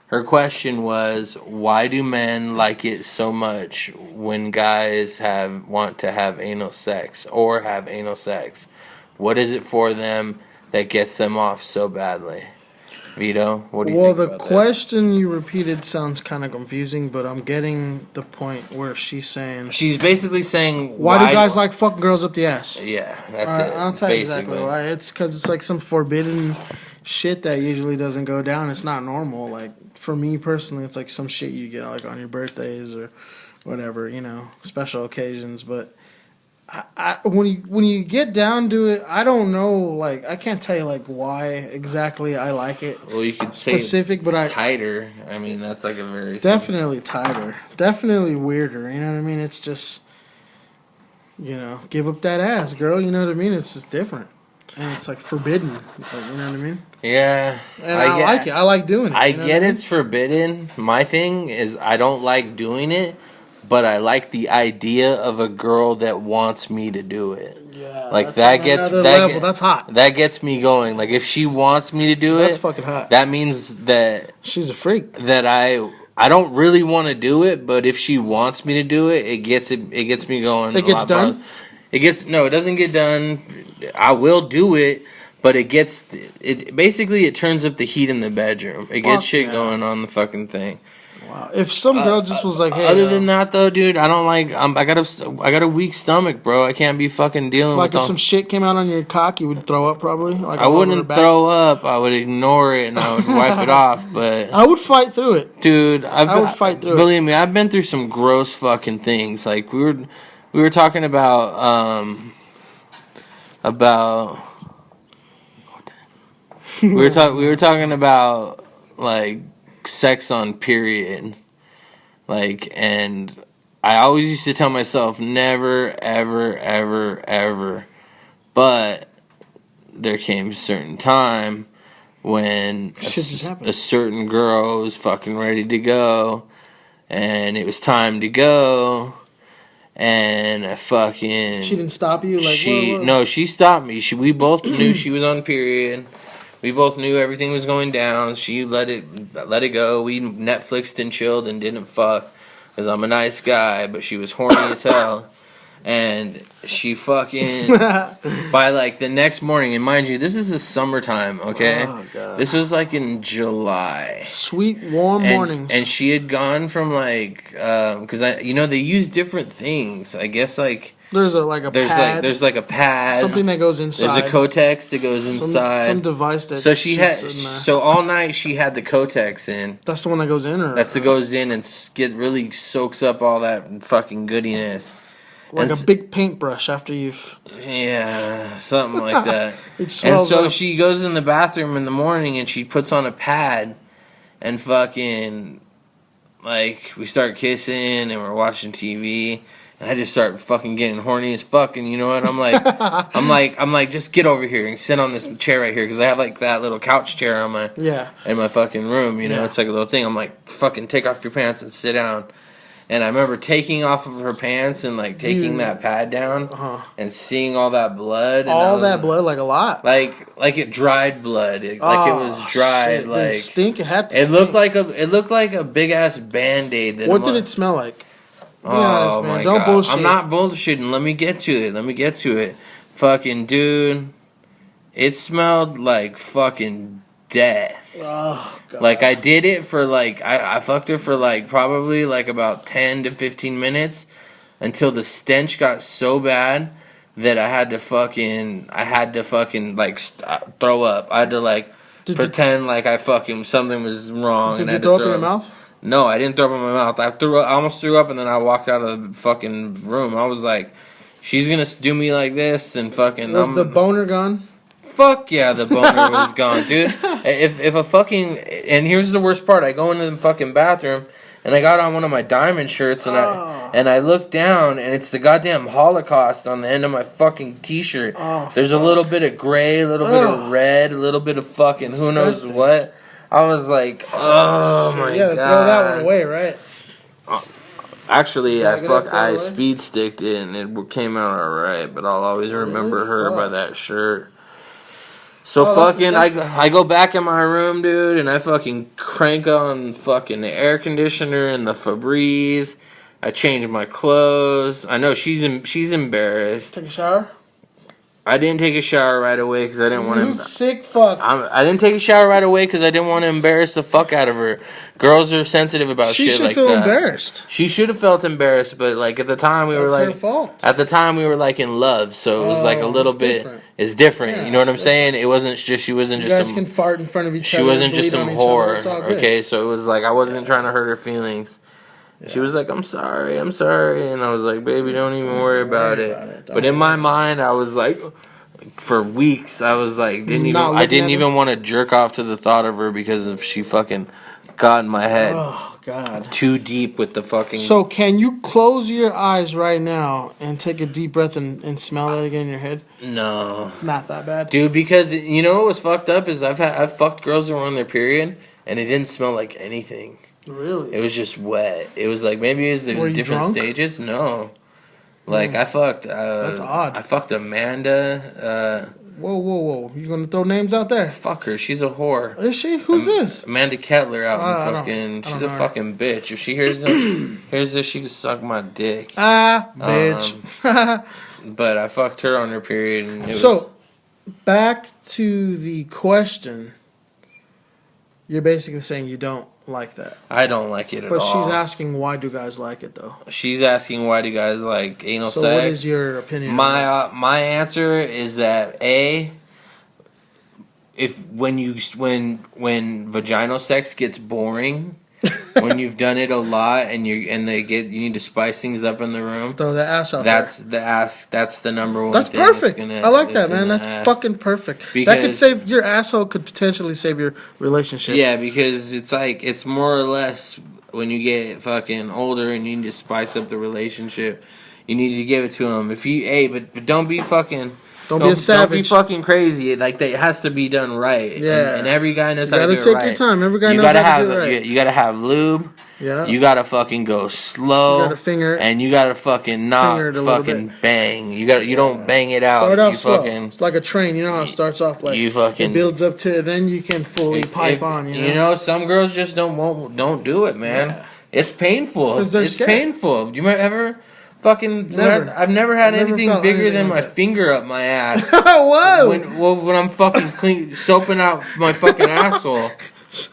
Her question was, why do men like it so much when guys want to have anal sex or have anal sex? What is it for them that gets them off so badly? Vito, what do you think about that? Well, the question you repeated sounds kind of confusing, but I'm getting the point where she's saying... She's basically saying... Why do guys like fucking girls up the ass? Yeah, that's it. I'll tell you exactly why. It's because it's like some forbidden shit that usually doesn't go down. It's not normal. Like, for me personally, it's like some shit you get like on your birthdays or whatever, you know, special occasions. But when you get down to it, I don't know. Like, I can't tell you like why exactly I like it. Well, you could specific, say but tighter. I mean, that's like a very definitely tighter, definitely weirder. You know what I mean? It's just, you know, give up that ass, girl. You know what I mean? It's just different. And it's like forbidden. Like, you know what I mean? Yeah. And I like it. I like doing it. I get it's forbidden. My thing is I don't like doing it, but I like the idea of a girl that wants me to do it. Yeah. Like that gets level. That's hot. That gets me going. Like if she wants me to do that's fucking hot. That means that she's a freak. That I don't really want to do it, but if she wants me to do it, it gets me going. It gets done. It doesn't get done. I will do it, but it turns up the heat in the bedroom. It gets shit going on the fucking thing. Wow. If some girl just was like, hey. Other than that though, dude, I don't like. I got a weak stomach, bro. I can't be fucking dealing with. Like if some shit came out on your cock, you would throw up probably. Like I wouldn't throw up. I would ignore it and I would wipe it off. But I would fight through it, dude. I would fight through it. Believe me, I've been through some gross fucking things. Like we were talking about we were talking about like sex on period, like, and I always used to tell myself never ever ever ever, but there came a certain time when a certain girl was fucking ready to go and it was time to go. And she didn't stop you? Like No, she stopped me. We both knew she was on period. We both knew everything was going down. She let it go. We Netflixed and chilled and didn't fuck because I'm a nice guy, but she was horny as hell. And she fucking by like the next morning, and mind you, this is the summertime, okay? Oh, God. This was like in July. Sweet warm mornings. And she had gone from like because they use different things. I guess like there's pad. There's like a pad. Something that goes inside. There's a Kotex that goes inside. Some device that. So all night she had the Kotex in. That's the one that goes in, or that's that goes in and really soaks up all that fucking goodiness. Like a big paintbrush after you've... Yeah, something like that. It smells and so she goes in the bathroom in the morning and she puts on a pad and fucking... Like, we start kissing and we're watching TV and I just start fucking getting horny as fuck, and you know what? I'm like, just get over here and sit on this chair right here because I have like that little couch chair on in my fucking room, you know? It's like a little thing. I'm like, fucking take off your pants and sit down. And I remember taking off of her pants and like taking that pad down and seeing all that blood. And that blood, like a lot. Like it dried blood. It was dried. Shit. Like it stink. It had to. It looked like a big ass Band-Aid. What did it smell like? honest, man. Don't bullshit. I'm not bullshitting. Let me get to it. Fucking dude, it smelled like fucking death. Oh, God. Like, I did it for like, I fucked her for like probably like about 10 to 15 minutes until the stench got so bad that I had to fucking like throw up. I had to like pretend like I fucking something was wrong. Did and you had to throw up in your mouth? No, I didn't throw up in my mouth. I almost threw up, and then I walked out of the fucking room. I was like, she's gonna do me like this, and fucking. Was the boner gone? Fuck yeah, the boner was gone, dude. If a fucking, and here's the worst part, I go into the fucking bathroom and I got on one of my diamond shirts and I look down and it's the goddamn Holocaust on the end of my fucking t-shirt. Oh, there's a little bit of gray, a little bit of red, a little bit of fucking who knows what. I was like, oh my god. You gotta throw that one away, right? Actually, I speed sticked it and it came out alright, but I'll always remember her by that shirt. So fucking, I go back in my room, dude, and I fucking crank on fucking the air conditioner and the Febreze. I change my clothes. I know she's embarrassed. Take a shower? I didn't take a shower right away because I didn't want to. You sick fuck. I didn't take a shower right away because I didn't want to embarrass the fuck out of her. Girls are sensitive about shit like that. She should feel embarrassed. She should have felt embarrassed, but like at the time we were like, her fault. At the time we were like in love, so it was like a little bit. Different. It's different. Yeah, you know what I'm saying? It wasn't just she wasn't you just. guys can fart in front of each other. She wasn't just some whore. Okay, good. so it was like I wasn't trying to hurt her feelings. Yeah. She was like, I'm sorry, and I was like, baby, don't even worry about it. But in my mind, I was like. For weeks, I was like, I didn't even want to jerk off to the thought of her because of she fucking got in my head. Oh God, too deep with the fucking. So can you close your eyes right now and take a deep breath and smell that again in your head? No, not that bad, dude. Because you know what was fucked up is I've fucked girls that were on their period and it didn't smell like anything. Really? It was just wet. It was like maybe it was different drunk? stages. No. Like I fucked. That's odd. I fucked Amanda. Whoa! You gonna throw names out there? Fuck her. She's a whore. Is she? Who's this? Amanda Kettler out in fucking. She's a fucking bitch. If she hears this, she can suck my dick. Bitch. But I fucked her on her period. And back to the question. You're basically saying you don't like that. I don't like it at all. But she's asking why do guys like it though? She's asking why do guys like anal sex? So what is your opinion? My answer is that when vaginal sex gets boring, when you've done it a lot and you need to spice things up in the room. Throw the ass out That's the number one. That's thing perfect. I like that, man. That's ass. fucking perfect. Because that could save your asshole. Could potentially save your relationship. Yeah, because it's like it's more or less when you get fucking older and you need to spice up the relationship. You need to give it to them. But don't be fucking. Don't be a savage. Don't be fucking crazy. Like it has to be done right. Yeah. And every guy knows how to do it right. You gotta take your time. Every guy knows how to do it right. You gotta have lube. Yeah. You gotta fucking go slow. You gotta finger it. And you gotta fucking not fucking bang. You don't bang it out. Start off slow. Fucking, it's like a train. You know how it starts off like it builds up to it, then you can fully pipe on. You know, some girls just don't do it, man. Yeah. It's painful. It's painful. Do you ever? I've never had anything bigger than my finger up my ass. Whoa! When I'm fucking soaping out my fucking asshole.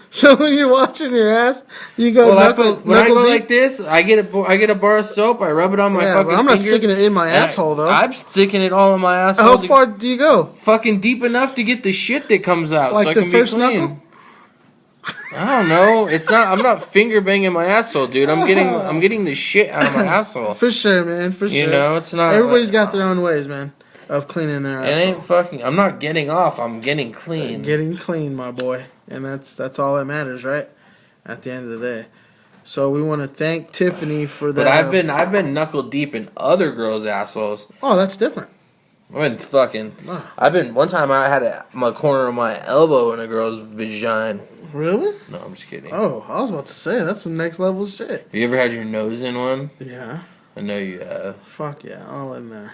So when you're washing your ass, you go when I go like this, I get a bar of soap, I rub it on my fucking but I'm not fingers, sticking it in my asshole though. I'm sticking it all in my asshole. How far do you go? Fucking deep enough to get the shit that comes out, like so I the can first be clean. knuckle? I don't know. I'm not finger banging my asshole, dude. I'm getting the shit out of my asshole. For sure, man. For sure. You know, it's not. Everybody's got their own ways, man, of cleaning their asshole. It ain't fucking. I'm not getting off. I'm getting clean. Getting clean, my boy, and that's all that matters, right? At the end of the day. So we want to thank Tiffany for that. But I've been knuckle deep in other girls' assholes. Oh, that's different. One time I had my corner of my elbow in a girl's vagina. Really? No, I'm just kidding. Oh, I was about to say, that's some next level shit. Have you ever had your nose in one? Yeah. I know you have. Fuck yeah, all in there.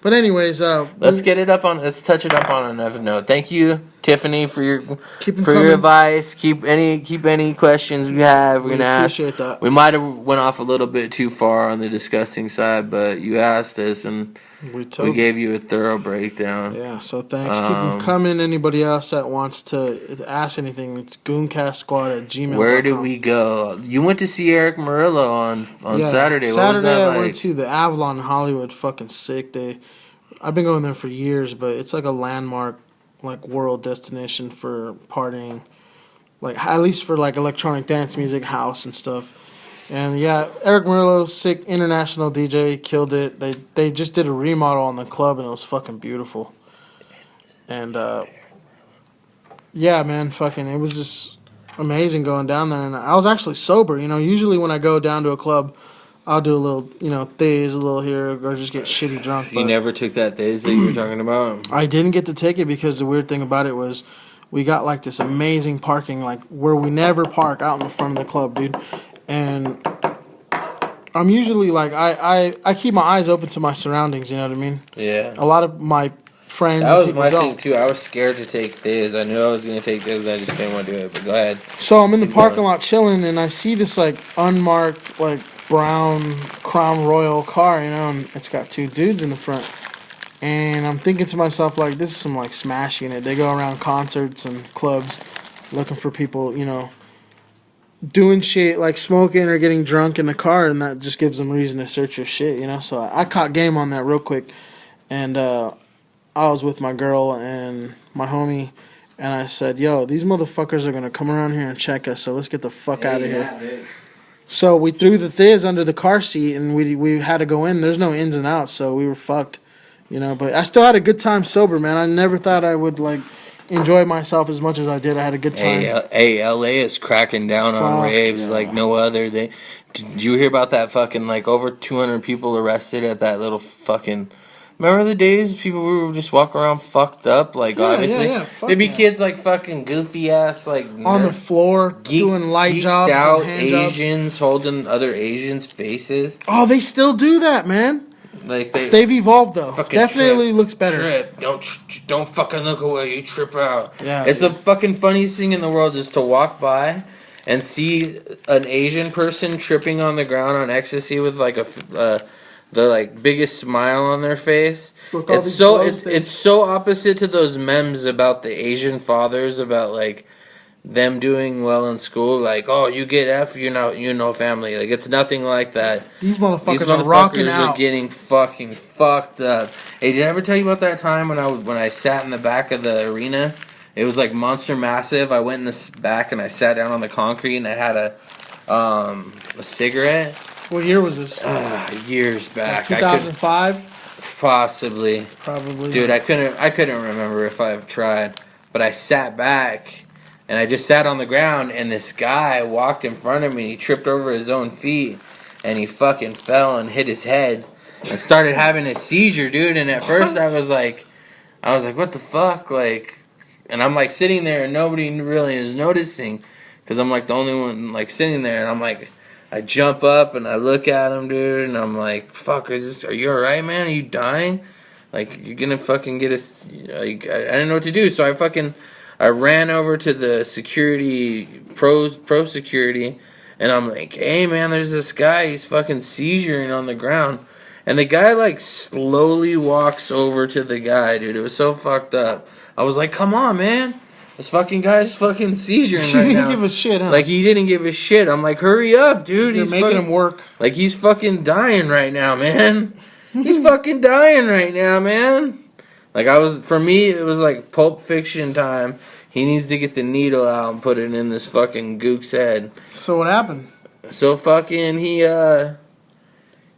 But anyways, let's touch it up on another note. Thank you, Tiffany, for your Keep 'em for your coming. advice. Keep any questions we have. We're We gonna ask. appreciate that. We might have went off a little bit too far on the disgusting side, but you asked us and We we told gave you a thorough breakdown. Yeah, so thanks. Keep them coming. Anybody else that wants to ask anything, it's GoonCastSquad@gmail.com. Where did we go? You went to see Eric Murillo on Saturday. What was that I like? went to the Avalon in Hollywood. Fucking sick. I've been going there for years, but it's like a landmark, like world destination for partying, like at least for like electronic dance music, house and stuff. And yeah, Eric Murillo, sick international DJ, killed it. They just did a remodel on the club and it was fucking beautiful. And yeah, man, fucking it was just amazing going down there. And I was actually sober. You know, usually when I go down to a club, I'll do a little, thiz, a little here, or just get shitty drunk. You But never took that days that you were talking about? I didn't get to take it because the weird thing about it was we got like this amazing parking, like where we never park out in the front of the club, dude. And I'm usually like, I keep my eyes open to my surroundings, you know what I mean? Yeah. A lot of my friends That and was people my don't. thing too. I was scared to take days. I knew I was gonna take days. I just didn't want to do it. But go ahead. So I'm in the Keep parking going. lot chilling, and I see this like unmarked, like brown Crown Royal car, and it's got two dudes in the front. And I'm thinking to myself, like, this is some like smashing it. They go around concerts and clubs looking for people, doing shit like smoking or getting drunk in the car, and that just gives them reason to search your shit, So I caught game on that real quick, and I was with my girl and my homie, and I said, "Yo, these motherfuckers are gonna come around here and check us, so let's get the fuck out of here." So we threw the thiz under the car seat, and we had to go in. There's no ins and outs, so we were fucked, But I still had a good time sober, man. I never thought I would like enjoy myself as much as I did. I had a good time. Hey, LA is cracking down on Fuck, raves yeah. like no other. Did you hear about that fucking like over 200 people arrested at that little fucking? Remember the days people would just walk around fucked up? Like, obviously, yeah, fuck there'd be yeah. kids like fucking goofy ass, like On the floor, doing light geeked jobs out and hand jobs. Asians holding other Asians' faces. Oh, they still do that, man. Like They've evolved though. fucking Definitely trip, looks better. Trip. Don't fucking look away. You trip out. Yeah, It's the fucking funniest thing in the world is to walk by and see an Asian person tripping on the ground on ecstasy with like the like biggest smile on their face. With all It's these so glow it's sticks. so opposite to those memes about the Asian fathers about like them doing well in school. Like, oh, you get F, you know family. Like, it's nothing like that. These motherfuckers, These are rocking motherfuckers out. are getting fucking fucked up. Hey, did I ever tell you about that time when I sat in the back of the arena? It was like Monster Massive. I went in the back and I sat down on the concrete and I had a cigarette. What year was this? Years back. 2005, Possibly. probably. Dude, I couldn't remember if I've tried, but I sat back and I just sat on the ground and this guy walked in front of me and he tripped over his own feet and he fucking fell and hit his head and started having a seizure, dude. And at first I was like, what the fuck? Like, and I'm like sitting there and nobody really is noticing because I'm like the only one like sitting there, and I'm like, I jump up and I look at him, dude, and I'm like, fuck, are you alright, man? Are you dying? Like, you're gonna fucking get us, like, I didn't know what to do, so I ran over to the security, pro security, and I'm like, hey, man, there's this guy, he's fucking seizuring on the ground, and the guy, like, slowly walks over to the guy, dude. It was so fucked up. I was like, come on, man. This fucking guy's fucking seizuring He right didn't now. give a shit, huh? Like, he didn't give a shit. I'm like, hurry up, dude. You're He's making fucking, him work. like, he's fucking dying right now, man. He's fucking dying right now, man. Like, for me, it was like Pulp Fiction time. He needs to get the needle out and put it in this fucking gook's head. So what happened? So fucking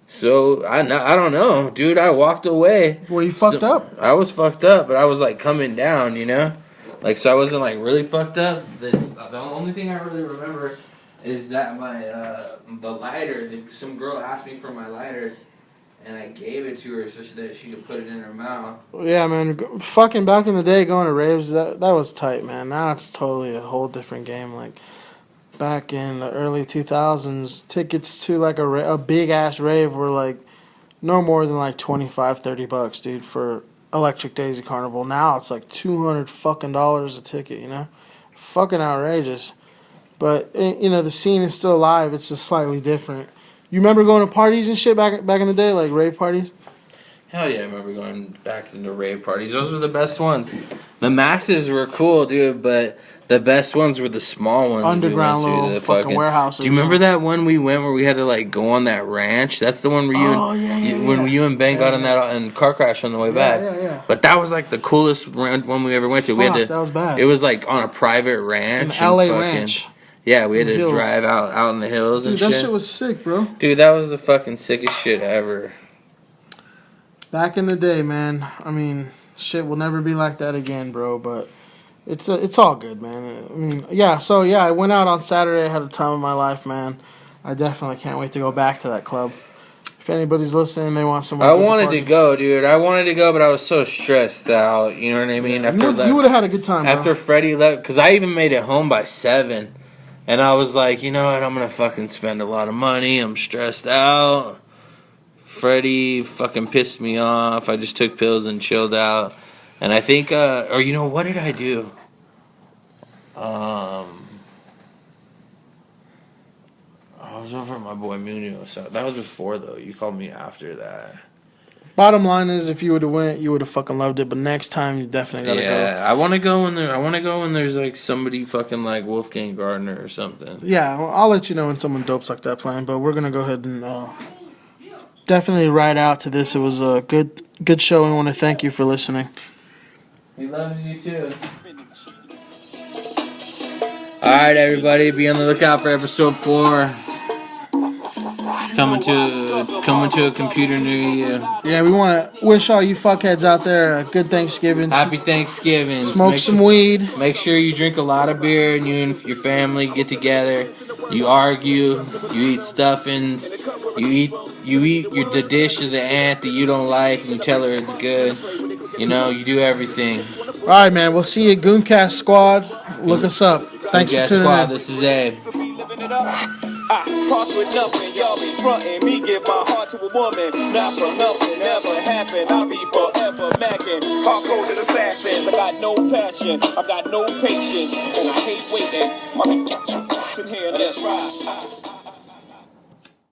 so I don't know, dude. I walked away. Were you fucked up? I was fucked up, but I was like coming down, Like, so I wasn't like really fucked up. The only thing I really remember is that my the lighter. Some girl asked me for my lighter, and I gave it to her so that she could put it in her mouth. Yeah, man. Fucking back in the day, going to raves, that was tight, man. Now it's totally a whole different game. Like, back in the early 2000s, tickets to like a big ass rave were like no more than like $25-$30, dude, for Electric Daisy Carnival. Now it's like $200 fucking dollars a ticket. You know, fucking outrageous. But you know, the scene is still alive. It's just slightly different. You remember going to parties and shit back in the day, like rave parties? Hell yeah, I remember going back into rave parties. Those were the best ones. The masses were cool, dude, but the best ones were the small ones. Underground we went to, little the fucking warehouses. Do you remember that one we went where we had to like go on that ranch? That's the one where when you and Ben got in that and car crash on the way back. Yeah. But that was like the coolest one we ever went to. Fuck, that was bad. It was like on a private ranch. An LA ranch. Yeah, we had to hills. drive out in the hills and Dude, shit. that shit was sick, bro. Dude, that was the fucking sickest shit ever. Back in the day, man. I mean, shit will never be like that again, bro. But it's all good, man. I mean, yeah. So yeah, I went out on Saturday. I had a time of my life, man. I definitely can't wait to go back to that club. If anybody's listening, they want some. I wanted to go, dude. I wanted to go, but I was so stressed out. You know what I mean? Yeah. You would have had a good time. After Freddie left, because I even made it home by 7, and I was like, you know what? I'm gonna fucking spend a lot of money. I'm stressed out. Freddie fucking pissed me off. I just took pills and chilled out. And I think, or you know, what did I do? I was over at my boy Munoz. So that was before, though. You called me after that. Bottom line is, if you would have went, you would have fucking loved it. But next time, you definitely gotta go. Yeah, I want to go when there. I want to go when there's like somebody fucking like Wolfgang Gardner or something. Yeah, I'll let you know when someone dopes like that playing. But we're gonna go ahead and definitely ride out to this. It was a good show. And I want to thank you for listening. He loves you too. All right, everybody, be on the lookout for episode 4. Coming to a computer near you. Yeah, we want to wish all you fuckheads out there a good Thanksgiving. Happy Thanksgiving. Smoke some weed. Make sure you drink a lot of beer and you and your family get together. You argue. You eat stuffings. You eat the dish of the aunt that you don't like and you tell her it's good. You know, you do everything. All right, man. We'll see you at GoonCast Squad. Look us up. Thanks for tuning in. This is Abe. I cross with nothing, y'all be frontin'. Me give my heart to a woman, not for nothing ever happen. I'll be forever mackin'. Hardcore assassins, I got no passion, I got no patience, and I hate waiting. I'm in here, let's ride.